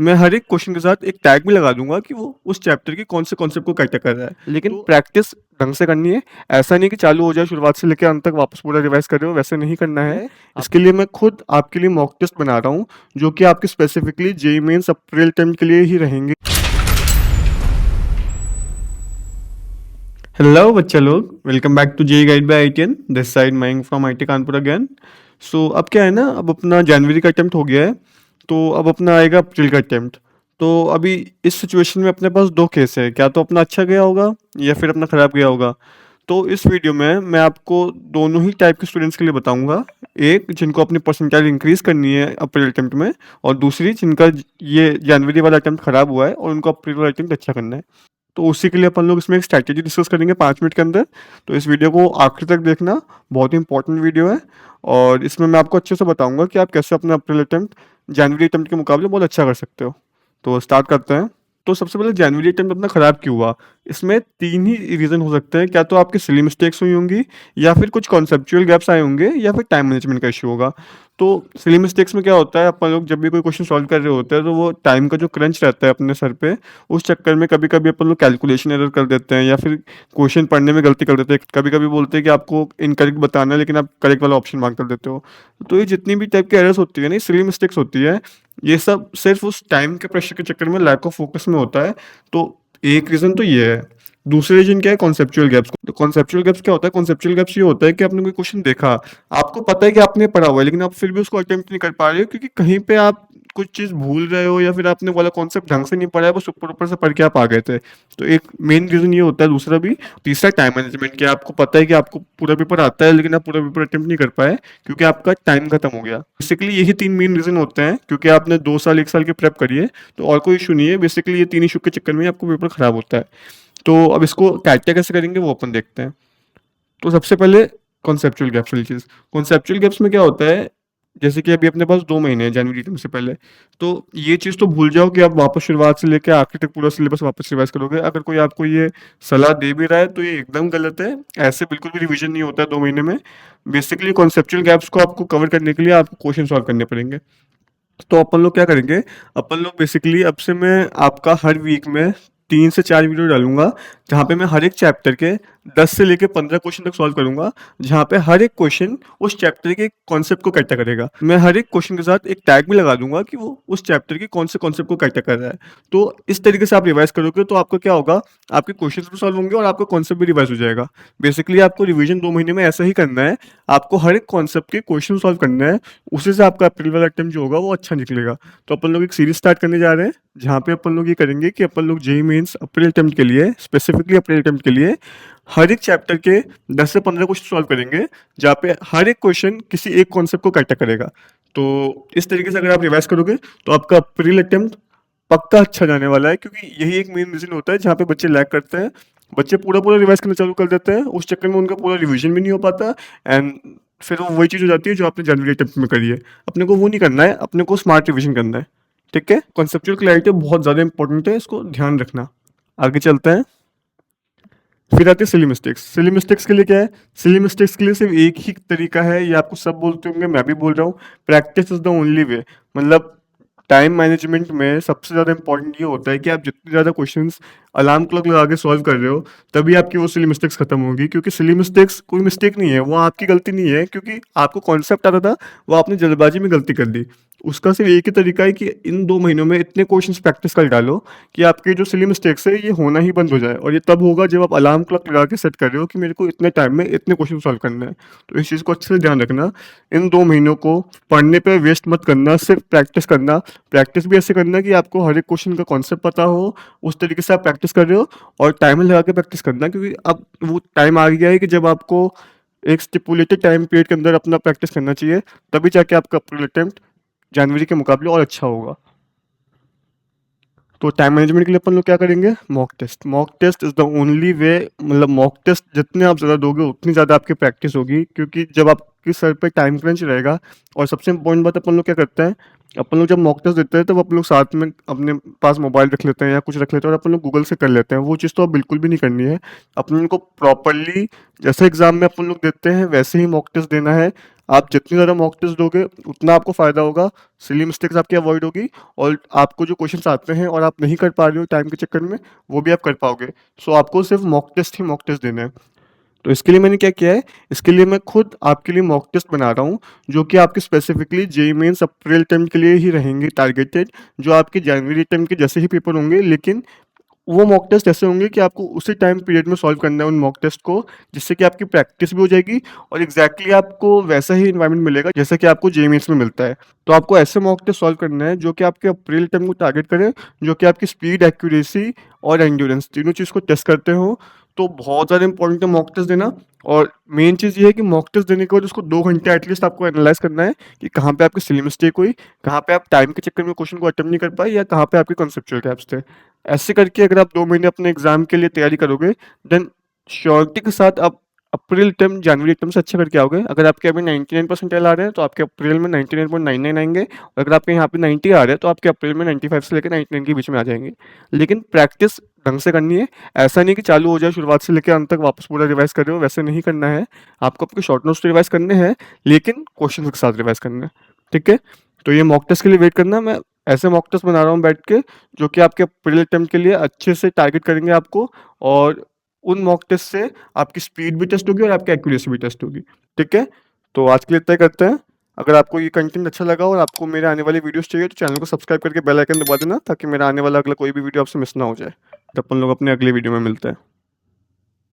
मैं हर एक क्वेश्चन के साथ एक टैग भी लगा दूँगा कि वो उस चैप्टर के कौन से कॉन्सेप्ट को कैटर कर रहा है। लेकिन प्रैक्टिस ढंग से करनी है। ऐसा नहीं कि चालू हो जाए शुरुआत से लेके अंत तक वापस पूरा रिवाइज़ कर रहे हो, वैसे नहीं करना है। इसके लिए मैं खुद आपके लिए मॉक टेस्ट बना रहा हूँ, जो कि आपके specifically JEE mains April attempt के लिए ही रहेंगे। हेलो बच्चा लोग, welcome back to JEE guide by ITN. This side Mayank from IT Kanpur again. So अब क्या है ना, अब अपना जनवरी का अटेम्प्ट हो गया है, तो अब अपना आएगा अप्रैल का अटेम्प्ट। तो अभी इस सिचुएशन में अपने पास दो केस है, क्या तो अपना अच्छा गया होगा या फिर अपना ख़राब गया होगा। तो इस वीडियो में मैं आपको दोनों ही टाइप के स्टूडेंट्स के लिए बताऊंगा। एक जिनको अपनी परसेंटाइल इंक्रीज़ करनी है अप्रैल अटेम्प्ट में, और दूसरी जिनका ये जनवरी वाला अटेम्प्ट ख़राब हुआ है और उनको अप्रैल वाला अटेम्प्ट अच्छा करना है। तो उसी के लिए अपन लोग इसमें एक स्ट्रैटेजी डिस्कस करेंगे 5 मिनट के अंदर। तो इस वीडियो को आखिर तक देखना, बहुत ही इंपॉर्टेंट वीडियो है। और इसमें मैं आपको अच्छे से बताऊंगा कि आप कैसे अपना अप्रैल अटेम्प्ट जनवरी अटेम्प्ट के मुकाबले बहुत अच्छा कर सकते हो। तो स्टार्ट करते हैं। तो सबसे पहले जनवरी अटेम्प्ट अपना ख़राब क्यों हुआ, इसमें 3 ही रीज़न हो सकते हैं। क्या तो आपकी सिली मिस्टेक्स हुई होंगी, या फिर कुछ कॉन्सेप्चुअल गैप्स आए होंगे, या फिर टाइम मैनेजमेंट का इशू होगा। तो सिली मिस्टेक्स में क्या होता है, अपन लोग जब भी कोई क्वेश्चन सॉल्व कर रहे होते हैं तो वो टाइम का जो क्रंच रहता है अपने सर पे, उस चक्कर में कभी कभी अपन लोग कैलकुलेशन एरर कर देते हैं, या फिर क्वेश्चन पढ़ने में गलती कर देते हैं। कभी कभी बोलते हैं कि आपको इनकरेक्ट बताना है, लेकिन आप करेक्ट वाला ऑप्शन मार्क कर देते हो। तो ये जितनी भी टाइप की एरर्स होती है ना, सिली मिस्टेक्स होती है, ये सब सिर्फ उस टाइम के प्रेशर के चक्कर में, लैक ऑफ फोकस में होता है। तो एक रीज़न तो ये है। दूसरा रीजन क्या है, कॉन्सेप्चुअल गैप्स। तो कॉन्सेप्चुअल गैप्स क्या होता है, कॉन्सेप्चुअल गैप्स ये होता है कि आपने कोई क्वेश्चन देखा, आपको पता है कि आपने पढ़ा हुआ है, लेकिन आप फिर भी उसको अटेम्प्ट नहीं कर पा रहे हो, क्योंकि कहीं पे आप कुछ चीज़ भूल रहे हो, या फिर आपने वाला कॉन्सेप्ट ढंग से नहीं पढ़ा है, बस ऊपर ऊपर से पढ़ के आप आ गए थे। तो एक मेन रीज़न ये होता है। दूसरा भी, तीसरा टाइम मैनेजमेंट, कि आपको पता है कि आपको पूरा पेपर आता है, लेकिन आप पूरा पेपर अटेम्प्ट नहीं कर पाए क्योंकि आपका टाइम खत्म हो गया। बेसिकली यही 3 मेन रीज़न होते हैं, क्योंकि आपने 2 साल 1 साल की प्रेप करी है, तो और कोई इशू नहीं है। बेसिकली ये 3 इशू के चक्कर में ही आपको पेपर खराब होता है। तो अब इसको कैटर कैसे करेंगे वो अपन देखते हैं। तो सबसे पहले कॉन्सेप्चुअल गैप्स वाली चीज़। कॉन्सेप्चुअल गैप्स में क्या होता है, जैसे कि अभी अपने पास 2 महीने हैं जनवरी टर्म से पहले, तो ये चीज़ तो भूल जाओ कि आप वापस शुरुआत से लेके आखिर तक पूरा सिलेबस वापस रिवाइज़ करोगे। अगर कोई आपको ये सलाह दे भी रहा है तो ये एकदम गलत है। ऐसे बिल्कुल भी रिवीजन नहीं होता है 2 महीने में। बेसिकली कॉन्सेप्चुअल गैप्स को आपको कवर करने के लिए आपको क्वेश्चन सॉल्व करने पड़ेंगे। तो अपन लोग क्या करेंगे, अपन लोग बेसिकली अब से मैं आपका हर वीक में 3 से 4 वीडियो डालूँगा, जहाँ पे मैं हर एक चैप्टर के 10 से लेके 15 क्वेश्चन तक सॉल्व करूँगा, जहाँ पे हर एक क्वेश्चन उस चैप्टर के कॉन्सेप्ट को कैटर करेगा। मैं हर एक क्वेश्चन के साथ एक टैग भी लगा दूँगा कि वो उस चैप्टर के कौन से कॉन्सेप्ट को कैटर कर रहा है। तो इस तरीके से आप रिवाइज़ करोगे तो आपका क्या होगा, आपके क्वेश्चंस भी सॉल्व होंगे और आपका कॉन्सेप्ट भी रिवाइज़ हो जाएगा। बेसिकली आपको रिवीजन 2 महीने में ऐसा ही करना है, आपको हर एक कॉन्सेप्ट के क्वेश्चन सॉल्व करना है, उसी से आपका अप्रैल वाला अटेम्प्ट जो होगा वो अच्छा निकलेगा। तो अपन लोग एक सीरीज स्टार्ट करने जा रहे हैं, जहाँ पे अपन लोग ये करेंगे कि अपन लोग जेईई मेंस अप्रैल अटेम्प्ट के लिए, स्पेसिफिकली अप्रैल अटेम्प्ट के लिए, हर एक चैप्टर के 10 से 15 क्वेश्चन सॉल्व करेंगे, जहाँ पे हर एक क्वेश्चन किसी एक कॉन्सेप्ट को कैटर करेगा। तो इस तरीके से अगर आप रिवाइज करोगे तो आपका अप्रैल अटेम्प्ट पक्का अच्छा जाने वाला है, क्योंकि यही एक मेन रीज़न होता है जहाँ पे बच्चे लैग करते हैं। बच्चे पूरा पूरा रिवाइज करना चालू कर देते हैं, उस चक्कर में उनका पूरा रिवीजन भी नहीं हो पाता, एंड फिर वो वही चीज़ हो जाती है जो आपने जनवरी अटेम्प्ट में करी है। अपने को वो नहीं करना है, अपने को स्मार्ट रिवीजन करना है। ठीक है, कॉन्सेप्चुअल क्लैरिटी बहुत ज़्यादा इंपॉर्टेंट है, इसको ध्यान रखना। आगे चलते हैं। फिर आती है सिली मिस्टेक्स। सिली मिस्टेक्स के लिए क्या है, सिली मिस्टेक्स के लिए सिर्फ एक ही तरीका है, ये आपको सब बोलते होंगे, मैं भी बोल रहा हूँ, practice is the only way. मतलब टाइम मैनेजमेंट में सबसे ज़्यादा इंपॉर्टेंट ये होता है कि आप जितने ज़्यादा क्वेश्चंस अलार्म क्लॉक लगा के सॉल्व कर रहे हो, तभी आपकी वो सिली मिस्टेक्स खत्म होगी। क्योंकि सिली मिस्टेक्स कोई मिस्टेक नहीं है, वो आपकी गलती नहीं है, क्योंकि आपको कॉन्सेप्ट आता था, वो आपने जल्दबाजी में गलती कर दी। उसका सिर्फ एक ही तरीका है कि इन 2 महीनों में इतने क्वेश्चंस प्रैक्टिस कर डालो कि आपके जो सिली मिस्टेक्स है ये होना ही बंद हो जाए। और ये तब होगा जब आप अलार्म क्लॉक लगा के सेट कर रहे हो कि मेरे को इतने टाइम में इतने क्वेश्चन सॉल्व करने हैं। तो इस चीज़ को अच्छे से ध्यान रखना। इन 2 महीनों को पढ़ने पे वेस्ट मत करना, सिर्फ प्रैक्टिस करना। प्रैक्टिस भी ऐसे करना कि आपको हर एक क्वेश्चन का कॉन्सेप्ट पता हो, उस तरीके से आप प्रैक्टिस कर रहे हो। और टाइमर लगा के प्रैक्टिस करना, क्योंकि अब वो टाइम आ गया है कि जब आपको एक स्टिपुलेटेड टाइम पीरियड के अंदर अपना प्रैक्टिस करना चाहिए, तभी जाके आपका अप्रैल अटेम्प्ट जनवरी के मुकाबले और अच्छा होगा। तो टाइम मैनेजमेंट के लिए अपन लोग क्या करेंगे, mock test. Mock test is the only way. मतलब मॉक टेस्ट जितने आप ज़्यादा दोगे उतनी ज़्यादा आपकी प्रैक्टिस होगी, क्योंकि जब आपके सर पे टाइम क्रंच रहेगा। और सबसे इंपॉर्टेंट बात, अपन लोग क्या करते हैं, अपन लोग जब मॉक टेस्ट देते हैं तब अपन लोग साथ में अपने पास मोबाइल रख लेते हैं या कुछ रख लेते हैं, और अपन लोग गूगल से कर लेते हैं। वो चीज़ तो आप बिल्कुल भी नहीं करनी है। अपन को प्रॉपरली जैसे एग्जाम में अपन लोग देते हैं वैसे ही मॉक टेस्ट देना है। आप जितनी ज़्यादा मॉक टेस्ट दोगे उतना आपको फ़ायदा होगा, सिली मिस्टेक्स आपकी अवॉइड होगी और आपको जो क्वेश्चंस आते हैं और आप नहीं कर पा रहे हो टाइम के चक्कर में, वो भी आप कर पाओगे। सो आपको सिर्फ मॉक टेस्ट ही मॉक टेस्ट देना है। तो इसके लिए मैंने क्या किया है, इसके लिए मैं खुद आपके लिए मॉक टेस्ट बना रहा हूँ, जो कि आपके स्पेसिफिकली जेईई मेंस अप्रैल टर्म के लिए ही रहेंगे टारगेटेड, जो आपके जनवरी टर्म के जैसे ही पेपर होंगे, लेकिन वो मॉक टेस्ट ऐसे होंगे कि आपको उसी टाइम पीरियड में सॉल्व करना है उन मॉक टेस्ट को, जिससे कि आपकी प्रैक्टिस भी हो जाएगी और एग्जैक्टली आपको वैसा ही इन्वायरमेंट मिलेगा जैसा कि आपको जेईई मेंस में मिलता है। तो आपको ऐसे मॉक टेस्ट सॉल्व करना है जो कि आपके अप्रैल टर्म को टारगेट करें, जो कि आपकी स्पीड, एक्यूरेसी और एंड्योरेंस तीनों चीज़ को टेस्ट करते हो। तो बहुत ज़्यादा इंपॉर्टेंट है मॉक टेस्ट देना। और मेन चीज़ ये है कि मॉक टेस्ट देने के बाद उसको 2 घंटे एटलीस्ट आपको एनालाइज करना है कि कहाँ पे आपकी सिली मिस्टेक हुई, कहाँ पे आप टाइम के चक्कर में क्वेश्चन को अटेम्प्ट नहीं कर पाए, या कहाँ पे आपके कॉन्सेप्चुअल गैप्स थे। ऐसे करके अगर आप 2 महीने अपने एग्ज़ाम के लिए तैयारी करोगे, देन श्योरिटी के साथ आप अप्रैल टर्म, जनवरी टर्म से अच्छा करके आओगे। अगर आपके अभी 99 परसेंटाइल आ रहे हैं, तो आपके अप्रैल में 99.99 आएँगे, और अगर आपके यहाँ पे 90 आ रहे हैं, तो आपके अप्रैल में 95 से लेकर 99 के बीच में आ जाएँगे। लेकिन प्रैक्टिस ढंग से करनी है, ऐसा नहीं कि चालू हो जाए शुरुआत से लेकर अंत तक वापस पूरा रिवाइज़ कर रहे हो, वैसे नहीं करना है। आपको आपके शॉर्ट नोट्स रिवाइज़ करने हैं, लेकिन क्वेश्चंस के साथ रिवाइज़ करना है, ठीक है? तो ये मॉक टेस्ट के लिए वेट करना, मैं ऐसे मॉक टेस्ट बना रहा हूँ बैठ के, जो कि आपके अप्रैल अटेम्प्ट के लिए अच्छे से टारगेट करेंगे आपको, और उन मॉक टेस्ट से आपकी स्पीड भी टेस्ट होगी और आपकी एक्यूरेसी भी टेस्ट होगी, ठीक है? तो आज के लिए इतना ही करते हैं। अगर आपको ये कंटेंट अच्छा लगा और आपको मेरे आने वाली वीडियोस चाहिए, तो चैनल को सब्सक्राइब करके बेल आइकन दबा देना, ताकि मेरा आने वाला अगला कोई भी वीडियो आपसे मिस ना हो जाए। तो अपन लोग अपने अगले वीडियो में मिलते हैं।